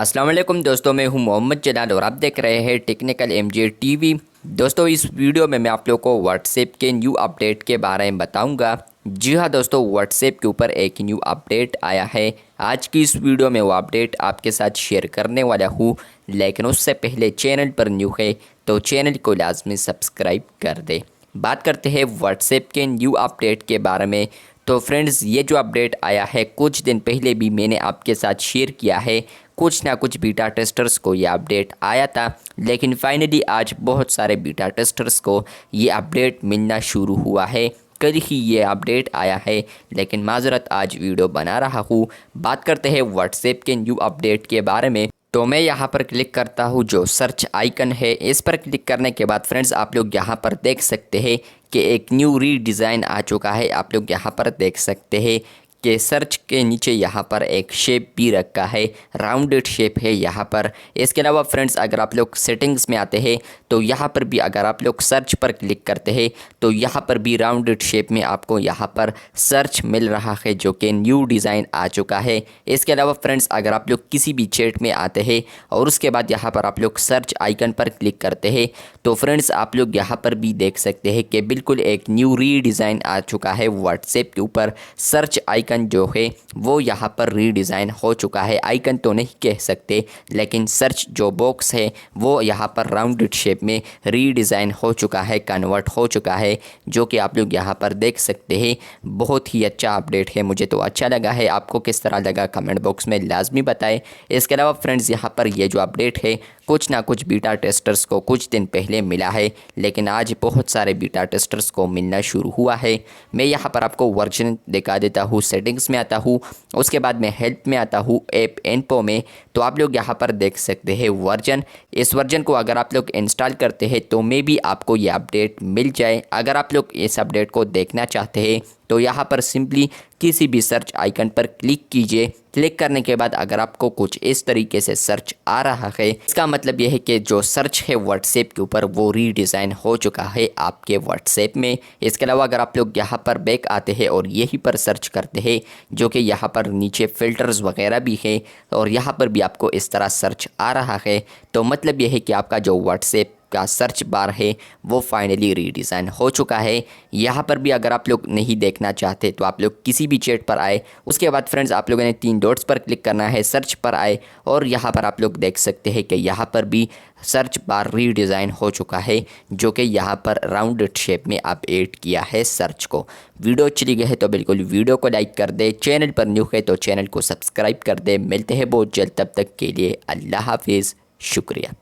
अस्सलाम वालेकुम दोस्तों, मैं हूं मोहम्मद जलाल और आप देख रहे हैं टेक्निकल एमजे टीवी। दोस्तों, इस वीडियो में मैं आप लोगों को व्हाट्सएप के न्यू अपडेट के बारे में बताऊंगा। जी हां दोस्तों, व्हाट्सएप के ऊपर एक न्यू अपडेट आया है। आज की इस वीडियो में वो अपडेट आपके साथ शेयर करने वाला हूं, लेकिन उससे पहले चैनल पर न्यू है तो चैनल को लाजमी सब्सक्राइब कर दे। बात करते हैं व्हाट्सएप के न्यू अपडेट के बारे में। तो फ्रेंड्स, ये जो अपडेट आया है कुछ दिन पहले भी मैंने आपके साथ शेयर किया है। कुछ ना कुछ बीटा टेस्टर्स को ये अपडेट आया था, लेकिन फाइनली आज बहुत सारे बीटा टेस्टर्स को ये अपडेट मिलना शुरू हुआ है। कल ही ये अपडेट आया है, लेकिन माजरत आज वीडियो बना रहा हूँ। बात करते हैं व्हाट्सएप के न्यू अपडेट के बारे में। तो मैं यहाँ पर क्लिक करता हूँ, जो सर्च आइकन है इस पर क्लिक करने के बाद फ्रेंड्स आप लोग यहाँ पर देख सकते हैं कि एक न्यू रीडिज़ाइन आ चुका है। आप लोग यहाँ पर देख सकते हैं कि सर्च के नीचे यहाँ पर एक शेप भी रखा है, राउंडेड शेप है यहाँ पर। इसके अलावा फ्रेंड्स अगर आप लोग सेटिंग्स में आते हैं तो यहाँ पर भी अगर आप लोग सर्च पर क्लिक करते हैं तो यहाँ पर भी राउंडेड शेप में आपको यहाँ पर सर्च मिल रहा है, जो कि न्यू डिज़ाइन आ चुका है। इसके अलावा फ्रेंड्स अगर आप लोग किसी भी चैट में आते हैं और उसके बाद यहाँ पर आप लोग सर्च आइकन पर क्लिक करते हैं तो फ्रेंड्स आप लोग यहाँ पर भी देख सकते हैं कि बिल्कुल एक न्यू रीडिज़ाइन आ चुका है व्हाट्सएप के ऊपर। सर्च आइकन जो है वो यहाँ पर रीडिज़ाइन हो चुका है। आइकन तो नहीं कह सकते, लेकिन सर्च जो बॉक्स है वो यहाँ पर राउंडेड शेप में रीडिज़ाइन हो चुका है, कन्वर्ट हो चुका है, जो कि आप लोग यहाँ पर देख सकते हैं। बहुत ही अच्छा अपडेट है, मुझे तो अच्छा लगा है। आपको किस तरह लगा कमेंट बॉक्स में लाजमी बताएं। इसके अलावा फ्रेंड्स यहाँ पर ये जो अपडेट है कुछ ना कुछ बीटा टेस्टर्स को कुछ दिन पहले मिला है, लेकिन आज बहुत सारे बीटा टेस्टर्स को मिलना शुरू हुआ है। मैं यहाँ पर आपको वर्जन दिखा देता हूँ। सेटिंग्स में आता हूँ, उसके बाद मैं हेल्प में आता हूँ, ऐप इन्फो में। तो आप लोग यहाँ पर देख सकते हैं वर्जन। इस वर्जन को अगर आप लोग इंस्टॉल करते हैं तो मे भी आपको ये अपडेट मिल जाए। अगर आप लोग इस अपडेट को देखना चाहते हैं तो यहाँ पर सिंपली किसी भी सर्च आइकन पर क्लिक कीजिए। क्लिक करने के बाद अगर आपको कुछ इस तरीके से सर्च आ रहा है, इसका मतलब यह है कि जो सर्च है व्हाट्सएप के ऊपर वो रीडिज़ाइन हो चुका है आपके व्हाट्सएप में। इसके अलावा अगर आप लोग यहाँ पर बैक आते हैं और यहीं पर सर्च करते हैं, जो कि यहाँ पर नीचे फ़िल्टर्स वगैरह भी है और यहाँ पर भी आपको इस तरह सर्च आ रहा है, तो मतलब यह है कि आपका जो व्हाट्सएप का सर्च बार है वो फाइनली रीडिज़ाइन हो चुका है। यहाँ पर भी अगर आप लोग नहीं देखना चाहते तो आप लोग किसी भी चैट पर आए, उसके बाद फ्रेंड्स आप लोगों ने 3 डॉट्स पर क्लिक करना है, सर्च पर आए और यहाँ पर आप लोग देख सकते हैं कि यहाँ पर भी सर्च बार रीडिज़ाइन हो चुका है, जो कि यहाँ पर राउंडेड शेप में आप ऐड किया है सर्च को। वीडियो अच्छी लगी है तो बिल्कुल वीडियो को लाइक कर दे। चैनल पर न्यू है तो चैनल को सब्सक्राइब कर दे। मिलते हैं बहुत जल्द, तब तक के लिए अल्लाह हाफिज़, शुक्रिया।